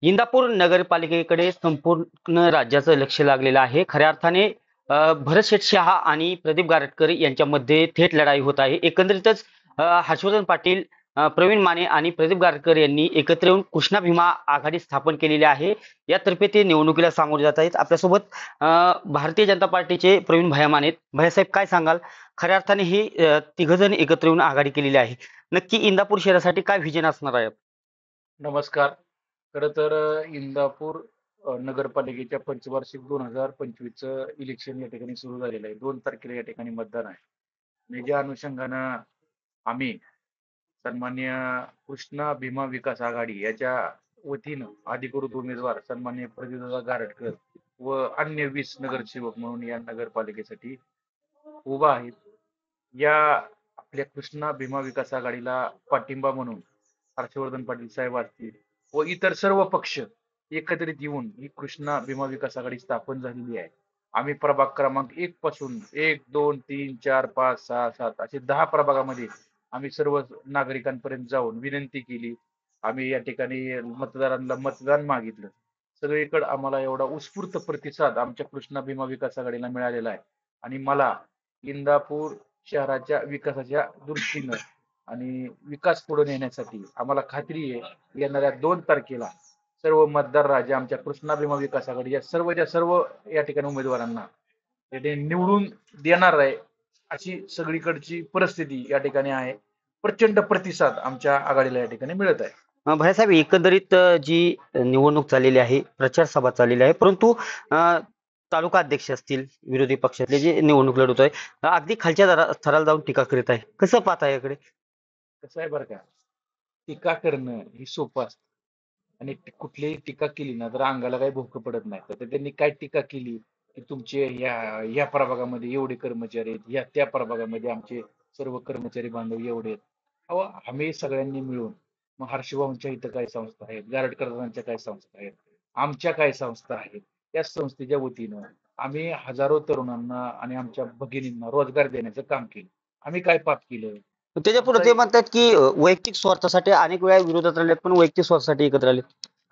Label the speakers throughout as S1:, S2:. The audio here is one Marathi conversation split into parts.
S1: इंदापूर नगरपालिकेकडे संपूर्ण राज्याचं लक्ष लागलेलं आहे. खऱ्या अर्थाने भरत शहा आणि प्रदीप गारटकर यांच्यामध्ये थेट लढाई होत आहे. एकंदरीतच हर्षवर्धन पाटील, प्रवीण माने आणि प्रदीप गारटकर यांनी एकत्र येऊन कृष्णा भीमा आघाडी स्थापन केलेली आहे. यातर्फे ते निवडणुकीला सामोरे जात आहेत. आपल्यासोबत भारतीय जनता पार्टीचे प्रवीण भैया माने आहेत. भैयासाहेब, काय सांगाल? खऱ्या अर्थाने ही तिघजण एकत्र येऊन आघाडी केलेली आहे. नक्की इंदापूर शहरासाठी काय व्हिजन असणार आहे?
S2: नमस्कार. खरं तर इंदापूर नगरपालिकेच्या पंचवार्षिक 2025चं इलेक्शन या ठिकाणी सुरू झालेलं आहे. 2 तारखेला या ठिकाणी मतदान आहे. आणि ज्या अनुषंगानं आम्ही सन्माननीय कृष्णा भीमा विकास आघाडी याच्या वतीनं अधिकृत उमेदवार सन्माननीय प्रदीपदादा गारटकर व अन्य 20 नगरसेवक म्हणून या नगरपालिकेसाठी उभा आहेत. या आपल्या कृष्णा भीमा विकास आघाडीला पाठिंबा म्हणून हर्षवर्धन पाटील साहेब असतील व इतर सर्व पक्ष एकत्रित येऊन ही कृष्णा भीमा विकास आघाडी स्थापन झालेली आहे. आम्ही प्रभाग क्रमांक 1 पासून 1, 2, 3, 4, 5, 6, 7 असे 10 प्रभागामध्ये आम्ही सर्व नागरिकांपर्यंत जाऊन विनंती केली. आम्ही या ठिकाणी मतदारांना मतदान मागितलं. सगळीकडे आम्हाला एवढा उत्स्फूर्त प्रतिसाद आमच्या कृष्णा भीमा विकास आघाडीला मिळालेला आहे. आणि मला इंदापूर शहराच्या विकासाच्या दृष्टीनं आणि विकास पुढे नेण्यासाठी आम्हाला खात्री आहे येणाऱ्या 2 तारखेला सर्व मतदार राजा आमच्या कृष्णा भीमा विकास आघाडीच्या सर्व या ठिकाणी उमेदवारांना या ठिकाणी निवडून देणार आहे. अशी सगळीकडची परिस्थिती या ठिकाणी आहे. प्रचंड प्रतिसाद आमच्या आघाडीला या ठिकाणी मिळत आहे.
S1: भैयासाहेब, एकंदरीत जी निवडणूक चाललेली आहे, प्रचार सभा चाललेली आहे, परंतु तालुका अध्यक्ष असतील, विरोधी पक्षातले जे निवडणूक लढवत आहे, अगदी खालच्या थराला जाऊन टीका करीत आहे. कसं पाहता याकडे?
S2: कसं आहे बरं का, टीका करणं ही सोपं असतं आणि कुठलीही टीका केली ना तर अंगाला काही भोकं पडत नाही. तर त्यांनी काय टीका केली की तुमचे या प्रभागामध्ये एवढे कर्मचारी आहेत, त्या प्रभागामध्ये आमचे सर्व कर्मचारी बांधव एवढे आहेत. अहो, आम्ही सगळ्यांनी मिळून मग हर्षभाऊंच्या इथं काय संस्था आहेत, गारटकरांच्या काय संस्था आहेत, आमच्या काय संस्था आहेत, त्या संस्थेच्या वतीनं आम्ही हजारो तरुणांना आणि आमच्या भगिनींना रोजगार देण्याचं काम केलं. आम्ही काय पाप केलं?
S1: त्याच्यापुढे ते म्हणतात की वैयक्तिक स्वार्थासाठी अनेक वेळा विरोधात राहिलेत, पण वैयक्तिक स्वार्थासाठी एकत्र आले.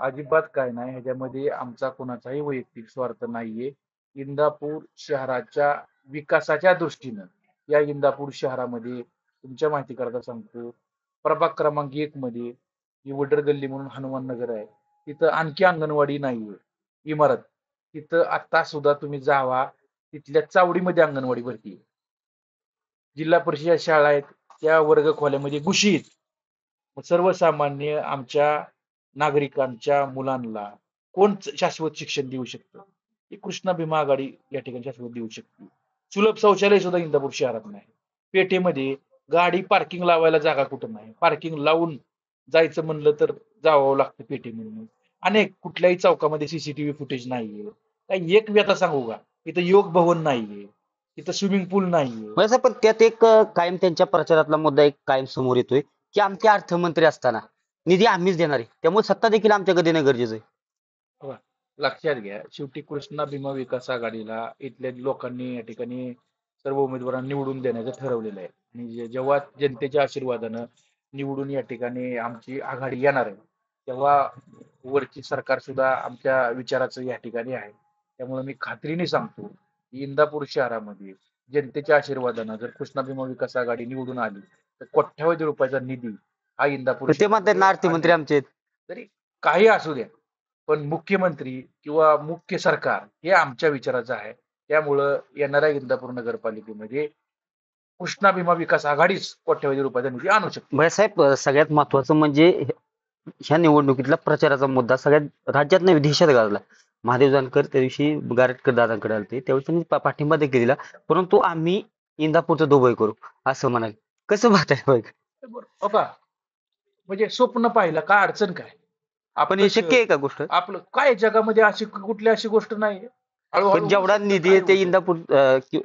S2: अजिबात काय नाही, ह्याच्यामध्ये आमचा कोणाचाही वैयक्तिक स्वार्थ नाहीये. इंदापूर शहराच्या विकासाच्या दृष्टीनं या इंदापूर शहरामध्ये तुमच्या माहिती करता सांगतो, प्रभाग क्रमांक 1 मध्ये ही वडर गल्ली म्हणून हनुमान नगर आहे. तिथं आणखी अंगणवाडी नाहीये इमारत. तिथं आता सुद्धा तुम्ही जावा, तिथल्या चावडीमध्ये अंगणवाडी भरती आहे. जिल्हा परिषद शाळा आहेत त्या वर्ग खोल्यामध्ये घुशीत. सर्वसामान्य आमच्या नागरिकांच्या मुलांना कोण शाश्वत शिक्षण देऊ शकतं? ही कृष्णा भीमा आघाडी या ठिकाणी शाश्वत देऊ शकते. सुलभ शौचालय सुद्धा इंदापूर शहरात नाही. पेठेमध्ये गाडी पार्किंग लावायला जागा कुठं नाही. पार्किंग लावून जायचं म्हणलं तर जावं लागतं पेठेमधून. अनेक कुठल्याही चौकामध्ये सीसीटीव्ही फुटेज नाहीये. काही एक व्यथा सांगू का, इथं योग भवन नाहीये, इथं स्विमिंग पूल नाहीये.
S1: म्हणजे पण त्यात एक कायम त्यांच्या प्रचारातला मुद्दा एक कायम समोर येतोय की आमचे अर्थमंत्री असताना निधी आम्हीच देणार आहे, त्यामुळे सत्ता देखील आमच्याकडे देणं गरजेचं आहे.
S2: बघा, लक्षात घ्या, शेवटी कृष्णा भीमा विकास आघाडीला इथल्या लोकांनी या ठिकाणी सर्व उमेदवारांना निवडून देण्याचं ठरवलेलं आहे. आणि जेव्हा जनतेच्या आशीर्वादानं निवडून या ठिकाणी आमची आघाडी येणार आहे, तेव्हा वरची सरकार सुद्धा आमच्या विचाराचं या ठिकाणी आहे. त्यामुळे मी खात्रीने सांगतो की इंदापूर शहरामध्ये जनतेच्या आशीर्वादानं जर कृष्णा भीमा विकास आघाडी निवडून आली तर कोट्यावधी रुपयाचा निधी हा इंदापूर
S1: ते म्हणतात ना अर्थमंत्री आमचे आहेत.
S2: तरी काही असू द्या, पण मुख्यमंत्री किंवा मुख्य सरकार हे आमच्या विचाराचं आहे. त्यामुळं येणाऱ्या इंदापूर नगरपालिकेमध्ये कृष्णा भीमा विकास आघाडीच कोट्यावधी रुपयाचा निधी आणू शकते.
S1: भैयासाहेब, सगळ्यात महत्वाचं म्हणजे ह्या निवडणुकीतला प्रचाराचा मुद्दा सगळ्यात राज्यात नाही देशात गाजला. महादेव जानकर त्या दिवशी गारटकर दादांकडे आले, त्यावेळी त्यांनी पाठिंबा देखील दिला, परंतु आम्ही इंदापूरचं दुबई करू असं म्हणाले. कसं पाहताय बघ?
S2: हो का, म्हणजे स्वप्न पाहिलं काय, अडचण काय?
S1: आपण हे शक्य आहे का गोष्ट?
S2: आपलं काय जगामध्ये अशी कुठली अशी गोष्ट नाही.
S1: पण जेवढा निधी आहे ते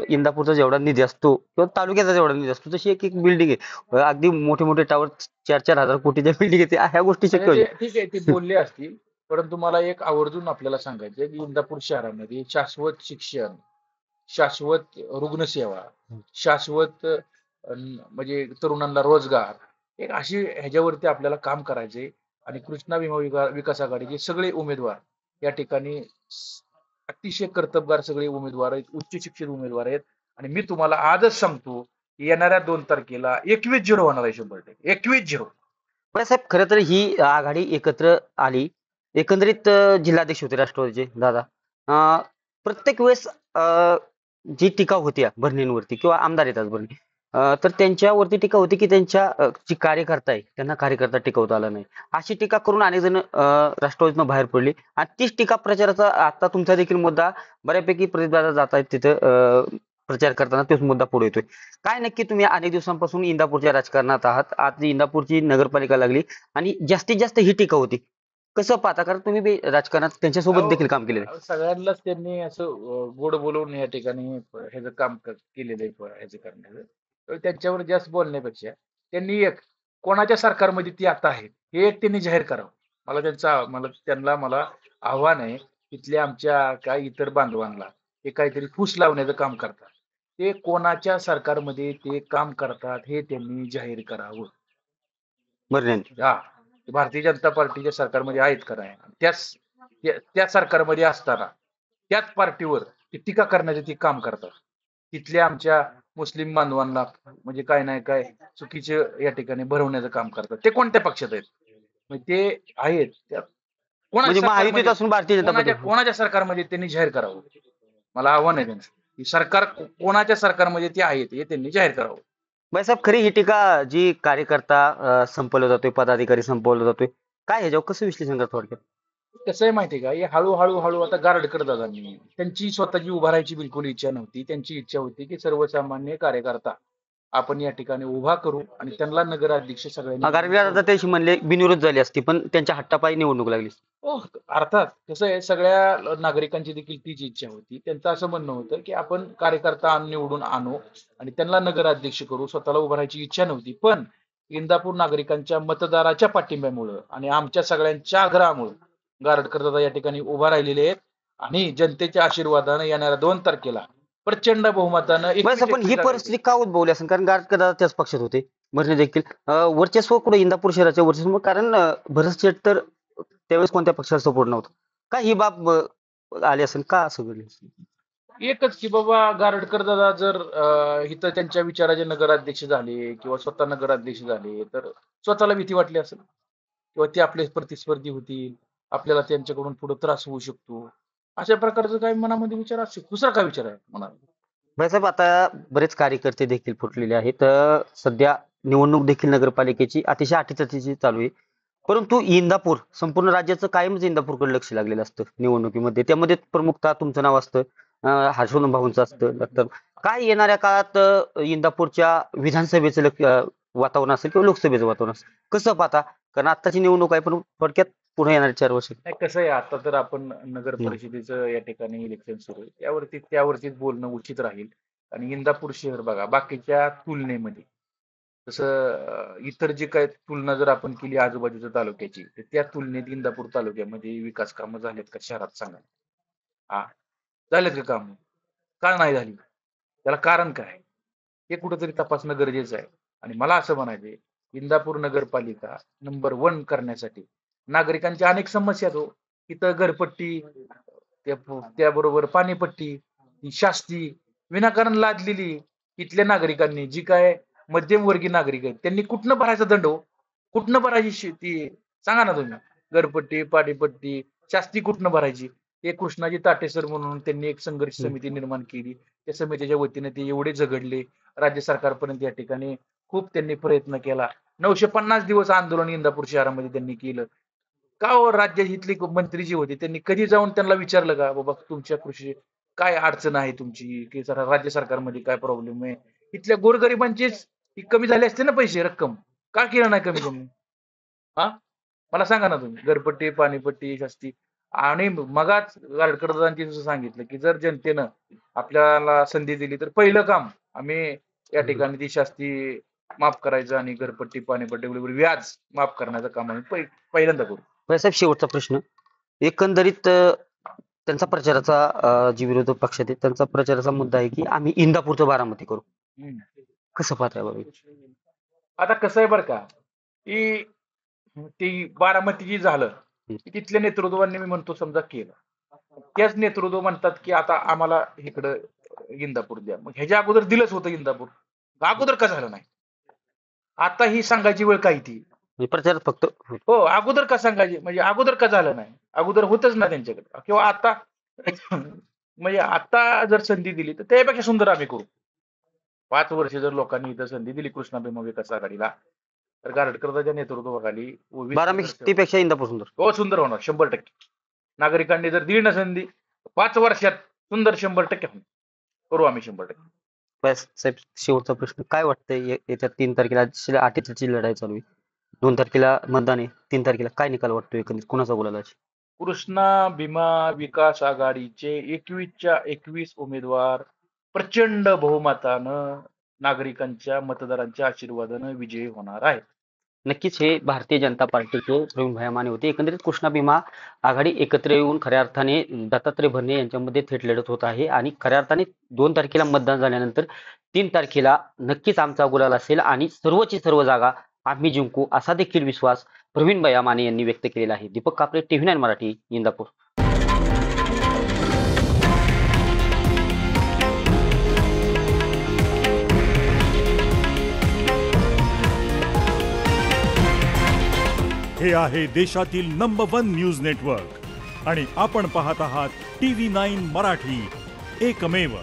S1: इंदापूरचा जेवढा निधी असतो किंवा तालुक्याचा जेवढा निधी असतो तशी एक एक बिल्डिंग आहे, अगदी मोठे मोठे टावर 4,000 कोटीच्या बिल्डिंग आहे, ह्या गोष्टी शक्य होईल.
S2: ठीक आहे, ते बोलले असतील, परंतु मला एक आवर्जून आपल्याला सांगायचं की इंदापूर शहरामध्ये शाश्वत शिक्षण, शाश्वत रुग्णसेवा, शाश्वत म्हणजे तरुणांना रोजगार, एक अशी ह्याच्यावरती आपल्याला काम करायचंय. आणि कृष्णा भीमा विकास आघाडीचे सगळे उमेदवार या ठिकाणी अतिशय कर्तबगार सगळे उमेदवार आहेत, उच्च शिक्षित उमेदवार आहेत. आणि मी तुम्हाला आजच सांगतो की येणाऱ्या 2 तारखेला 21-0 होणार आहे, 100%. 21-0.
S1: साहेब खरं तर ही आघाडी एकत्र आली. एकंदरीत जिल्हाध्यक्ष होते राष्ट्रवादीचे दादा. अं, प्रत्येक वेळेस जी टीका होती भरणींवरती किंवा आमदार येतात भरणी, तर त्यांच्यावरती टीका होती की त्यांच्या जी कार्यकर्ता आहे त्यांना कार्यकर्ता टिकवता आला नाही. अशी टीका करून अनेक जण राष्ट्रवादीतून बाहेर पडली आणि तीच टीका प्रचाराचा आता तुमचा देखील मुद्दा बऱ्यापैकी प्रतिदादा जात आहेत तिथं प्रचार करताना तोच मुद्दा पुढे येतोय. काय नक्की तुम्ही अनेक दिवसांपासून इंदापूरच्या राजकारणात आहात. आज इंदापूरची नगरपालिका लागली आणि जास्तीत जास्त ही टीका होती. कसं पाहता? कारण तुम्ही बी राजकारणात त्यांच्यासोबत देखील काम केलेलं आहे.
S2: सगळ्यांनाच त्यांनी असं गोड बोलवून या ठिकाणी ह्याचं काम केलेलं आहे, ह्याचं करण्याचं. तर त्यांच्यावर जास्त बोलण्यापेक्षा त्यांनी एक कोणाच्या सरकारमध्ये ती आता आहेत हे एक त्यांनी जाहीर करावं. मला आव्हान आहे. तिथल्या आमच्या काय इतर बांधवांना ते काहीतरी फूस लावण्याचं काम करतात. ते कोणाच्या सरकारमध्ये ते काम करतात हे त्यांनी जाहीर करावं.
S1: बरं.
S2: हा, भारतीय जनता पार्टीच्या सरकारमध्ये आहेत का नाही, त्या सरकारमध्ये असताना त्याच पार्टीवर ते टीका करण्याचे ते काम करतात. तिथल्या आमच्या मुस्लिम बांधवांना म्हणजे काय नाही काय चुकीचे या ठिकाणी भरवण्याचं काम करतात. ते कोणत्या पक्षात आहेत? म्हणजे ते आहेत त्या
S1: म्हणजे
S2: कोणाच्या
S1: महायुतीत
S2: सरकारमध्ये,
S1: असून भारतीय जनता पार्टी.
S2: कोणाच्या सरकारमध्ये त्यांनी जाहीर करावं. मला आव्हान आहे त्यांचं की सरकार कोणाच्या सरकारमध्ये ते आहेत हे त्यांनी जाहीर करावं.
S1: साहेब खरी ही टीका जी कार्यकर्ता संपवला जातोय, पदाधिकारी संपवला जातोय, काय ह्याच्यावर कसं विश्लेषण करतो थोडक्यात?
S2: कसं आहे माहितीये का, हे हळूहळू आता गारडकर दादांनी त्यांची स्वतःची उभारायची बिलकुल इच्छा नव्हती. त्यांची इच्छा होती की सर्वसामान्य कार्यकर्ता आपण या ठिकाणी उभा करू आणि त्यांना नगराध्यक्ष
S1: कारण
S2: सगळ्यांनी.
S1: आता त्याशी म्हणले बिनविरोध झाली असती पण त्यांच्या हट्टापायी निवडणूक लागली.
S2: हो, अर्थात कसं आहे, सगळ्या नागरिकांची देखील तीच इच्छा होती. त्यांचं असं म्हणणं होतं की आपण कार्यकर्ता निवडून आणू आणि त्यांना नगराध्यक्ष करू. स्वतःला उभारायची इच्छा नव्हती. पण इंदापूर नागरिकांच्या मतदाराच्या पाठिंब्यामुळं आणि आमच्या सगळ्यांच्या आग्रहामुळे गारटकर दादा या ठिकाणी उभा राहिलेले आहेत आणि जनतेच्या आशीर्वादानं येणाऱ्या 2 तारखेला प्रचंड बहुमतानं
S1: पण ही परिस्थिती का उद्भवली असेल? कारण गारटकर दादा त्याच पक्षात होते, भरणे देखील वर्चस्व कुठे इंदापूर शहराच्या वर्चस्व, कारण भरत शेठ तर त्यावेळेस कोणत्या पक्षाला सपोर्ट नव्हता. का ही बाब आली असेल? का असं घडलं?
S2: एकच की बाबा, गारटकर दादा जर इथं त्यांच्या विचाराचे नगराध्यक्ष झाले किंवा स्वतः नगराध्यक्ष झाले तर स्वतःला भीती वाटली असेल किंवा ते आपले प्रतिस्पर्धी होतील, आपल्याला त्यांच्याकडून पुढे त्रास होऊ शकतो, अशा प्रकारचं काही मनामध्ये विचार असू शकतो. दुसरा काय विचार आहे मनात?
S1: साहेब आता बरेच कार्यकर्ते देखील फुटलेले आहेत. सध्या निवडणूक देखील नगरपालिकेची अतिशय अटीतटीची चालू आहे. परंतु इंदापूर संपूर्ण राज्याचं कायमच इंदापूरकडे लक्ष लागलेलं असतं निवडणुकीमध्ये. त्यामध्ये प्रमुखतः तुमचं नाव असतं, हर्षवर्धन भाऊंचं असतं. तर काय येणाऱ्या काळात इंदापूरच्या विधानसभेचं वातावरण असेल किंवा लोकसभेचं वातावरण असेल, कसं पाहता? कारण आताची निवडणूक आहे पण थोडक्यात पुढे येणारे 4 वर्ष.
S2: नाही, कसं आहे, आता तर आपण नगर परिषदेचं या ठिकाणी इलेक्शन सुरू आहे, त्यावरतीच बोलणं उचित राहील. आणि इंदापूर शहर बघा, बाकीच्या तुलनेमध्ये तसं इतर जे काही तुलना जर आपण केली आजूबाजूच्या तालुक्याची, तर त्या तुलनेत इंदापूर तालुक्यामध्ये विकास कामं झालेत का शहरात सांगा? हा, झालेत का काम? का नाही झाली? त्याला कारण काय हे कुठेतरी तपासणं गरजेचं आहे. आणि मला असं म्हणायचंय, इंदापूर नगरपालिका नंबर 1 करण्यासाठी नागरिकांच्या अनेक समस्या आहेत हो. इथं घरपट्टी, त्याबरोबर पाणीपट्टी, ही शास्ती विनाकारण लादलेली इथल्या नागरिकांनी, जी काय मध्यमवर्गीय नागरिक आहेत त्यांनी कुठनं भरायचा दंड हो? कुठनं भरायची ती सांगा ना तुम्ही? घरपट्टी, पाणीपट्टी, शास्ती कुठनं भरायची? ते कृष्णाजी ताटे सर म्हणून त्यांनी एक संघर्ष समिती निर्माण केली. त्या समितीच्या वतीने ते एवढे झगडले, राज्य सरकारपर्यंत या ठिकाणी खूप त्यांनी प्रयत्न केला. 950 दिवस आंदोलन इंदापूर शहरामध्ये त्यांनी केलं. का हो? राज्य इथले मंत्री जे होते त्यांनी कधी जाऊन त्यांना विचारलं का, बाबा तुमच्या कृषी काय अडचण आहे तुमची, की राज्य सरकारमध्ये काय प्रॉब्लेम आहे? इथल्या गोरगरिबांचीच कमी झाले असते ना पैसे, रक्कम का केलं नाही कमी कमी? हा, मला सांगा ना तुम्ही. घरपट्टी, पाणीपट्टी, शास्ती. आणि मगाच गारटकर दादांनी जसं सांगितलं की जर जनतेनं आपल्याला संधी दिली तर पहिलं काम आम्ही या ठिकाणी ती शास्ती माफ करायचं आणि घरपट्टी, पाणीपट्टी बरोबर व्याज माफ करण्याचं काम आम्ही पहिल्यांदा करू.
S1: साहेब शेवटचा प्रश्न, एकंदरीत त्यांचा प्रचाराचा जी विरोधक पक्ष आहे त्यांचा प्रचाराचा मुद्दा आहे की आम्ही इंदापूरचं बारामती करू. कसं पाहताय बाबा?
S2: आता कसं आहे बरं का, की ते बारामती जी झालं की तिथल्या नेतृत्वाने मी म्हणतो समजा केलं. त्याच नेतृत्व म्हणतात की आता आम्हाला इकडं इंदापूर द्या. मग ह्याच्या अगोदर दिलंच होतं इंदापूर. अगोदर का झालं नाही? आता ही सांगायची वेळ काय ती?
S1: म्हणजे प्रचारात फक्त
S2: हो, अगोदर का सांगायची? म्हणजे अगोदर का झालं नाही? अगोदर होतच ना त्यांच्याकडे किंवा आता म्हणजे आता जर संधी दिली तर त्यापेक्षा सुंदर आम्ही करू. 5 वर्ष जर लोकांनी इथं संधी दिली कृष्णाभिमा विकास आघाडीला, तर गारटकरच्या नेतृत्वाखाली 20 वर्ष
S1: बारामतीपेक्षा इंदापूर सुंदर.
S2: हो सुंदर होणार 100%. नागरिकांनी जर दिली ना संधी 5 वर्षात सुंदर 100% होणार. करू आम्ही 100%.
S1: बस साहेब, शेवटचा प्रश्न काय वाटतंय येत्या 3 तारखेला अटीतटीची लढाई चालू आहे. 2 तारखेला मतदान आहे, 3 तारखेला काय निकाल वाटतोय एकंदरीत कोणाचा बोलायला?
S2: कृष्णा भीमा विकास आघाडीचे 21च्या 21 उमेदवार प्रचंड बहुमतानं नागरिकांच्या मतदारांच्या आशीर्वादानं विजयी होणार आहे.
S1: नक्कीच हे भारतीय जनता पार्टीचे प्रवीण भैया माने होते. एकंदरीत कृष्णा भीमा आघाडी एकत्र येऊन खऱ्या अर्थाने दत्तात्रय भरणे यांच्यामध्ये थेट लढत होत आहे आणि खऱ्या अर्थाने 2 तारखेला मतदान झाल्यानंतर 3 तारखेला नक्कीच आमचा गुलाल असेल आणि सर्वची सर्व जागा आम्ही जिंकू असा देखील विश्वास प्रवीण भैया माने यांनी व्यक्त केलेला आहे. दीपक कापरे, TV9 मराठी, इंदापूर.
S3: हे आहे देशातील नंबर 1 न्यूज नेटवर्क आणि आपण पाहत आहात TV9 मराठी, एकमेव.